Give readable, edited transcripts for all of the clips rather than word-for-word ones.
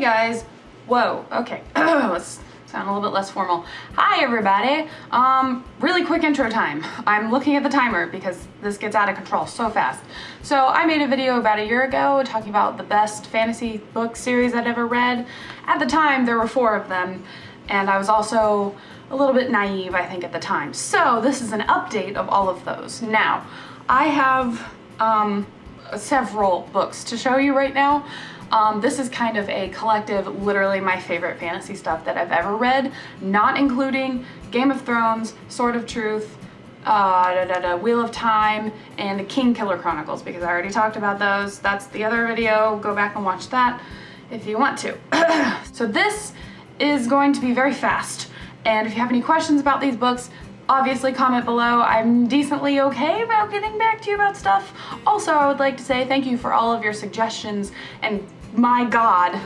guys. Whoa, okay. Let's sound a little bit less formal. Hi everybody. Really quick intro time. I'm looking at the timer because this gets out of control so fast. So I made a video about a year ago talking about the best fantasy book series I'd ever read. At the time there were 4 of them, and I was also a little bit naive, I think, at the time. So this is an update of all of those. Now, I have several books to show you right now. This is kind of a collective, literally my favorite fantasy stuff that I've ever read, not including Game of Thrones, Sword of Truth, Wheel of Time, and the Kingkiller Chronicles, because I already talked about those. That's the other video. Go back and watch that if you want to. So this is going to be very fast, and if you have any questions about these books, obviously comment below. I'm decently okay about getting back to you about stuff. Also, I would like to say thank you for all of your suggestions, and my god,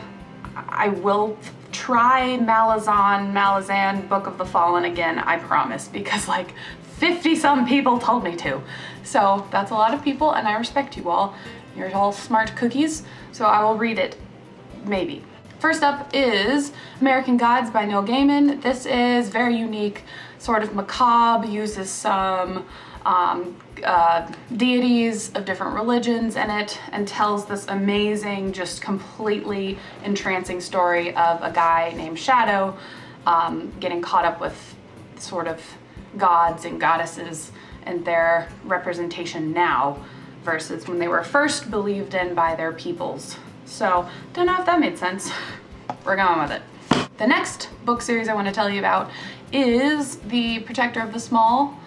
I will try Malazan Book of the Fallen again, I promise, because like 50 some people told me to. So that's a lot of people, and I respect you all. You're all smart cookies, so I will read it, maybe. First up is American Gods by Neil Gaiman. This is very unique, sort of macabre, uses some deities of different religions in it, and tells this amazing, just completely entrancing story of a guy named Shadow getting caught up with sort of gods and goddesses and their representation now versus when they were first believed in by their peoples. So, don't know if that made sense. We're going with it. The next book series I want to tell you about is The Protector of the Small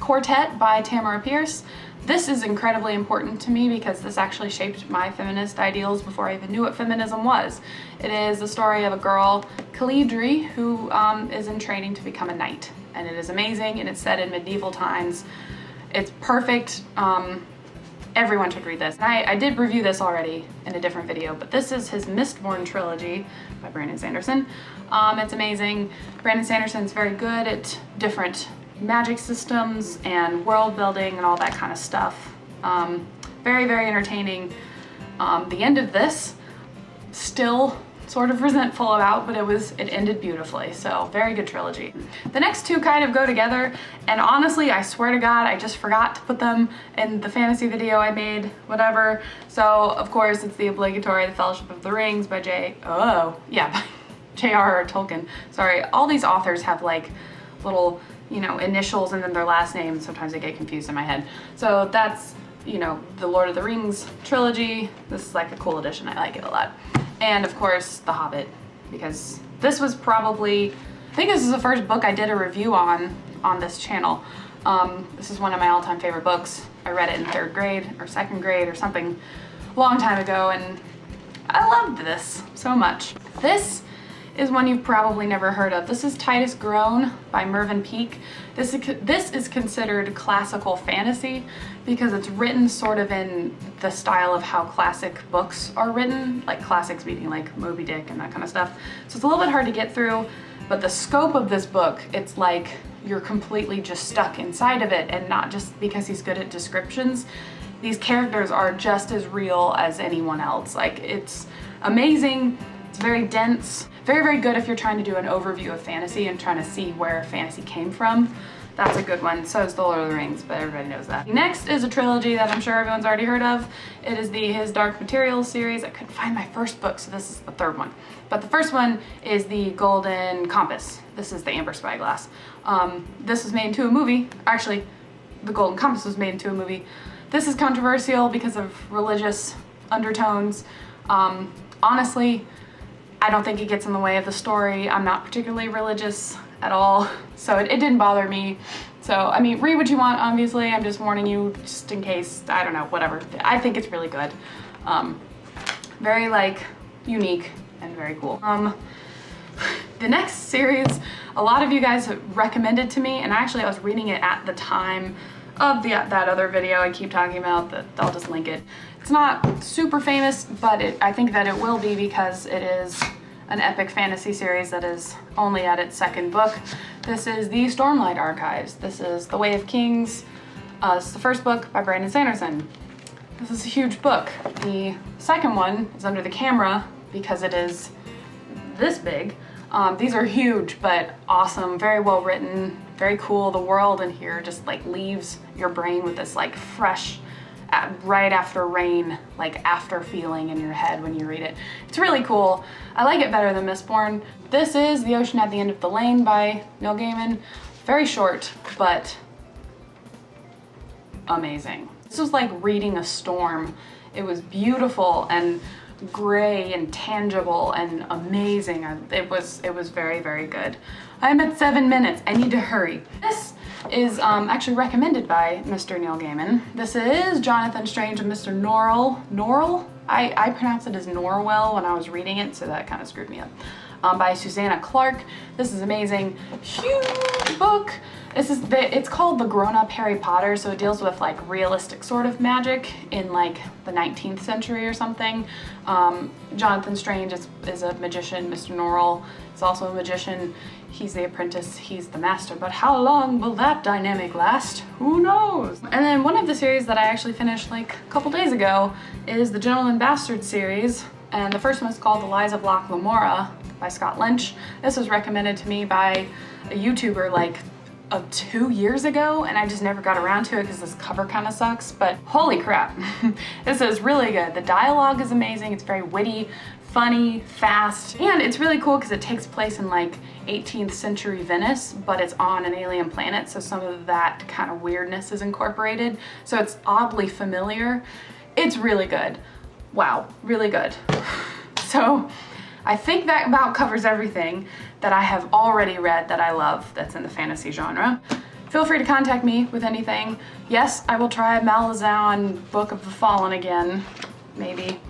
Quartet by Tamara Pierce. This is incredibly important to me because this actually shaped my feminist ideals before I even knew what feminism was. It is the story of a girl, Calidri, who is in training to become a knight. And it is amazing, and it's set in medieval times. It's perfect. Everyone should read this. And I did review this already in a different video, but this is his Mistborn trilogy by Brandon Sanderson. It's amazing. Brandon Sanderson's very good at different magic systems and world building and all that kind of stuff. Very, very entertaining. The end of this, still sort of resentful about, but it ended beautifully, so very good trilogy. The next 2 kind of go together, and honestly, I swear to God, I just forgot to put them in the fantasy video I made, whatever. So, of course, it's the obligatory The Fellowship of the Rings by J.R.R. Tolkien. Sorry, all these authors have like little, initials and then their last name. Sometimes I get confused in my head. So that's, the Lord of the Rings trilogy. This is like a cool edition. I like it a lot. And of course, The Hobbit, because this was probably, I think this is the first book I did a review on this channel. This is one of my all-time favorite books. I read it in 3rd grade or 2nd grade or something a long time ago, and I loved this so much. This is one you've probably never heard of. This is Titus Groan by Mervyn Peake. This is considered classical fantasy because it's written sort of in the style of how classic books are written, like classics meaning like Moby Dick and that kind of stuff. So it's a little bit hard to get through, but the scope of this book, it's like you're completely just stuck inside of it, and not just because he's good at descriptions. These characters are just as real as anyone else. Like, it's amazing. It's very dense. Very, very good if you're trying to do an overview of fantasy and trying to see where fantasy came from. That's a good one. So is The Lord of the Rings, but everybody knows that. Next is a trilogy that I'm sure everyone's already heard of. It is His Dark Materials series. I couldn't find my first book, so this is the 3rd one. But the first one is The Golden Compass. This is The Amber Spyglass. This was made into a movie. Actually, The Golden Compass was made into a movie. This is controversial because of religious undertones. Honestly, I don't think it gets in the way of the story. I'm not particularly religious at all, so it didn't bother me. So, I mean, read what you want, obviously. I'm just warning you just in case, I don't know, whatever. I think it's really good. Very, unique and very cool. The next series, a lot of you guys recommended to me, and actually I was reading it at the time of that other video I keep talking about, that I'll just link it. It's not super famous, but I think that it will be because it is an epic fantasy series that is only at its 2nd book. This is the Stormlight Archives. This is The Way of Kings. It's the 1st book by Brandon Sanderson. This is a huge book. The 2nd one is Under the Camera because it is this big. These are huge, but awesome, very well written, very cool. The world in here just like leaves your brain with this like fresh, right after rain, like after feeling in your head when you read it. It's really cool. I like it better than Mistborn. This is The Ocean at the End of the Lane by Neil Gaiman. Very short, but amazing. This was like reading a storm. It was beautiful and gray and tangible and amazing. It was very, very good. I'm at 7 minutes. I need to hurry. This is actually recommended by Mr. Neil Gaiman. This is Jonathan Strange and Mr. Norrell? I pronounced it as Norwell when I was reading it, so that kind of screwed me up. By Susanna Clark. This is amazing. Huge book. It's called The Grown-Up Harry Potter, so it deals with like realistic sort of magic in like the 19th century or something. Jonathan Strange is a magician. Mr. Norrell is also a magician. He's the apprentice, he's the master, but how long will that dynamic last? Who knows? And then one of the series that I actually finished like a couple days ago is the Gentleman Bastard series, and the first one is called The Lies of Locke Lamora by Scott Lynch. This was recommended to me by a YouTuber like 2 years ago, and I just never got around to it because this cover kind of sucks, but holy crap. This is really good. The dialogue is amazing. It's very witty, funny, fast, and it's really cool because it takes place in like 18th century Venice, but it's on an alien planet, so some of that kind of weirdness is incorporated, so it's oddly familiar. It's really good. Wow, really good. So I think that about covers everything that I have already read that I love that's in the fantasy genre. Feel free to contact me with anything. Yes, I will try Malazan Book of the Fallen again, maybe.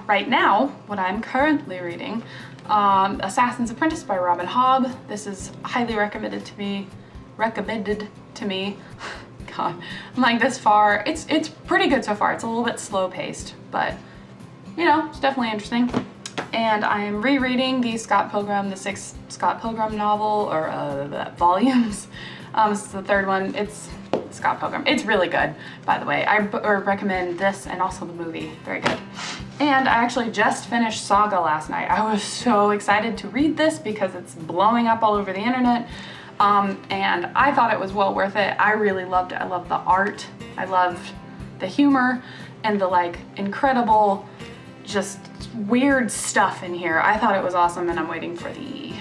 Right now, what I'm currently reading, Assassin's Apprentice by Robin Hobb. This is highly recommended to me. God, I'm like this far. It's pretty good so far. It's a little bit slow paced, but you know, it's definitely interesting. And I am rereading the the 6 Scott Pilgrim novel, or volumes. This is the 3rd one. It's Scott Pilgrim. It's really good, by the way. I recommend this and also the movie. Very good. And I actually just finished Saga last night. I was so excited to read this because it's blowing up all over the internet. And I thought it was well worth it. I really loved it. I loved the art. I loved the humor and the like incredible, just weird stuff in here. I thought it was awesome, and I'm waiting for the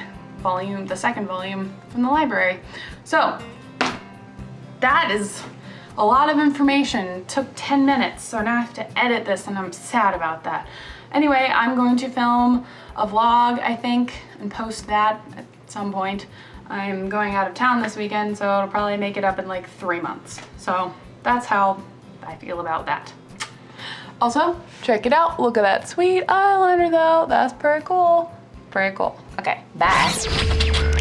2nd volume from the library. So that is a lot of information. It took 10 minutes, so now I have to edit this, and I'm sad about that. Anyway, I'm going to film a vlog, I think, and post that at some point. I'm going out of town this weekend, so it'll probably make it up in like 3 months. So that's how I feel about that. Also, check it out. Look at that sweet eyeliner though. That's pretty cool. Pretty cool. Okay, bye.